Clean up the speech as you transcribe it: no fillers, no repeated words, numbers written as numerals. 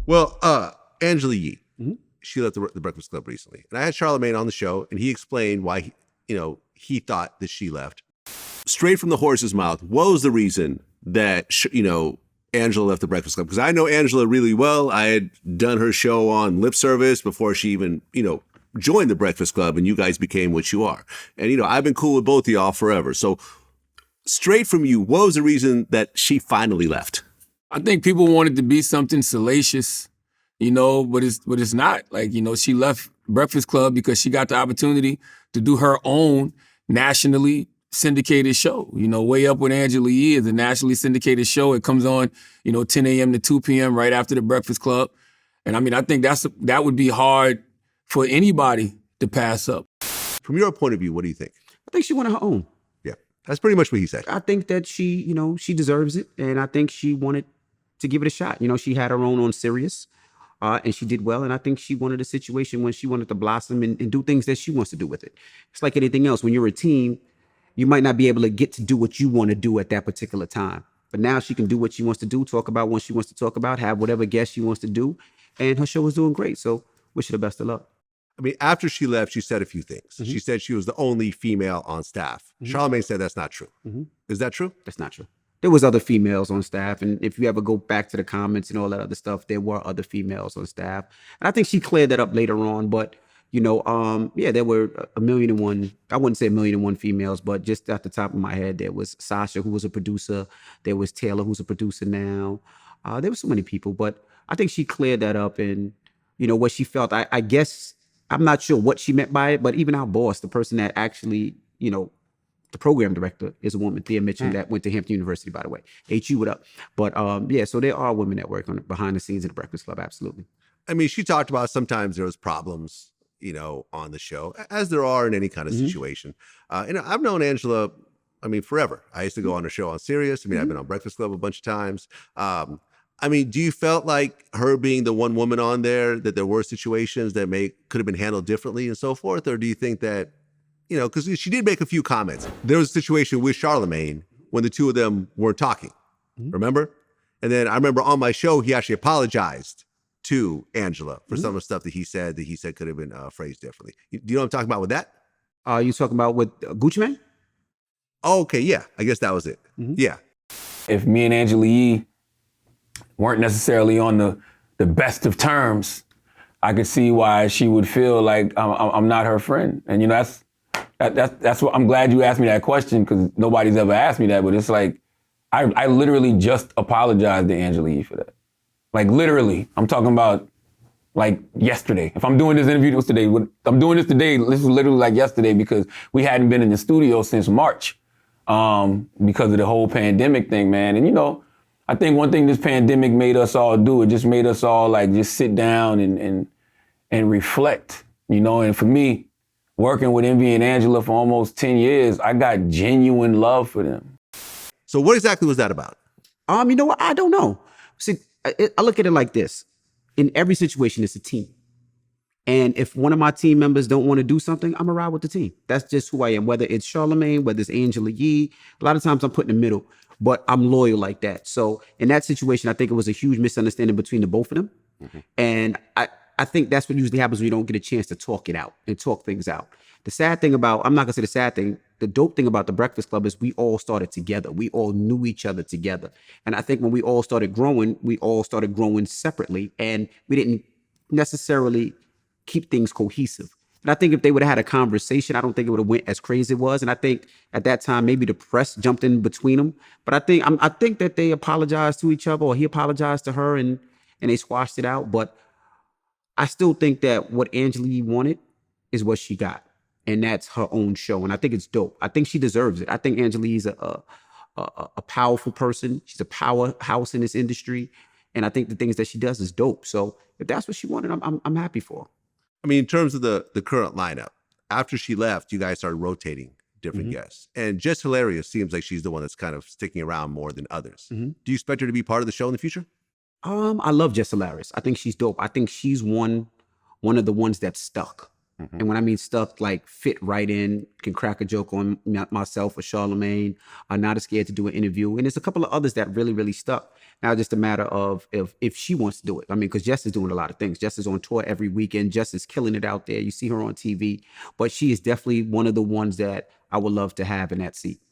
Well, Angela Yee, she left the Breakfast Club recently. And I had Charlamagne on the show, and he explained why, he thought that she left. Straight from the horse's mouth, what was the reason that, Angela left the Breakfast Club? Because I know Angela really well. I had done her show on Lip Service before she even, joined the Breakfast Club, and you guys became what you are. And, I've been cool with both of y'all forever. So straight from you, what was the reason that she finally left? I think people wanted to be something salacious, but it's not. Like, she left Breakfast Club because she got the opportunity to do her own nationally syndicated show. Way Up with Angela Yee is a nationally syndicated show. It comes on, 10 a.m. to 2 p.m. right after the Breakfast Club. And I think that would be hard for anybody to pass up. From your point of view, what do you think? I think she wanted her own. Yeah, that's pretty much what he said. I think that she, she deserves it. And I think she wanted to give it a shot. She had her own on Sirius. And she did well. And I think she wanted a situation when she wanted to blossom and do things that she wants to do with it. It's like anything else. When you're a team, you might not be able to get to do what you want to do at that particular time. But now she can do what she wants to do, talk about what she wants to talk about, have whatever guest she wants to do. And her show is doing great. So wish her the best of luck. After she left, she said a few things. She said she was the only female on staff. Charlamagne said that's not true. Is that true? That's not true. There was other females on staff. And if you ever go back to the comments and all that other stuff, there were other females on staff. And I think she cleared that up later on. But, there were 1,000,001, I wouldn't say 1,000,001 females, but just at the top of my head, there was Sasha, who was a producer. There was Taylor, who's a producer now. There were so many people, but I think she cleared that up. And, what she felt, I guess, I'm not sure what she meant by it, but even our boss, the person that actually, the program director is a woman, Thea Mitchell, that went to Hampton University, by the way. HU, what up? But so there are women that work on behind the scenes at the Breakfast Club, absolutely. She talked about sometimes there was problems, on the show, as there are in any kind of situation. I've known Angela, forever. I used to go on her show on Sirius. I've been on Breakfast Club a bunch of times. Do you felt like her being the one woman on there, that there were situations that could have been handled differently and so forth? Or do you think that, because she did make a few comments. There was a situation with Charlamagne when the two of them weren't talking, remember? And then I remember on my show, he actually apologized to Angela for some of the stuff that he said could have been phrased differently. Do you know what I'm talking about with that? You talking about with Gucci Mane? Oh, okay, yeah. I guess that was it. Yeah. If me and Angela Yee weren't necessarily on the best of terms, I could see why she would feel like I'm not her friend. And that's what I'm glad you asked me that question, because nobody's ever asked me that. But it's like I literally just apologized to Angela Yee for that. Like literally, I'm talking about like yesterday. If I'm doing this interview today, I'm doing this today. This was literally like yesterday, because we hadn't been in the studio since March because of the whole pandemic thing, man. And I think one thing this pandemic made us all do, it just made us all like just sit down and reflect, And for me, working with Envy and Angela for almost 10 years, I got genuine love for them. So what exactly was that about? You know what? I don't know. See, I look at it like this. In every situation, it's a team. And if one of my team members don't want to do something, I'm going to ride with the team. That's just who I am. Whether it's Charlamagne, whether it's Angela Yee, a lot of times I'm put in the middle, but I'm loyal like that. So in that situation, I think it was a huge misunderstanding between the both of them. And I think that's what usually happens when you don't get a chance to talk it out and talk things out. The sad thing about, I'm not gonna say the sad thing, the dope thing about the Breakfast Club is we all started together. We all knew each other together. And I think when we all started growing separately, and we didn't necessarily keep things cohesive. And I think if they would have had a conversation, I don't think it would have went as crazy as it was. And I think at that time, maybe the press jumped in between them. But I think that they apologized to each other, or he apologized to her, and they squashed it out. But I still think that what Angela Yee wanted is what she got. And that's her own show. And I think it's dope. I think she deserves it. I think Angela Yee's a powerful person. She's a powerhouse in this industry. And I think the things that she does is dope. So if that's what she wanted, I'm happy for her. In terms of the current lineup, after she left, you guys started rotating different guests. And Jess Hilarious seems like she's the one that's kind of sticking around more than others. Do you expect her to be part of the show in the future? I love Jess Hilarious. I think she's dope. I think she's one of the ones that stuck. And when I mean stuck, like fit right in, can crack a joke on myself or Charlamagne, are not scared to do an interview. And there's a couple of others that really, really stuck. Now, just a matter of if she wants to do it. I mean, because Jess is doing a lot of things. Jess is on tour every weekend. Jess is killing it out there. You see her on TV. But she is definitely one of the ones that I would love to have in that seat.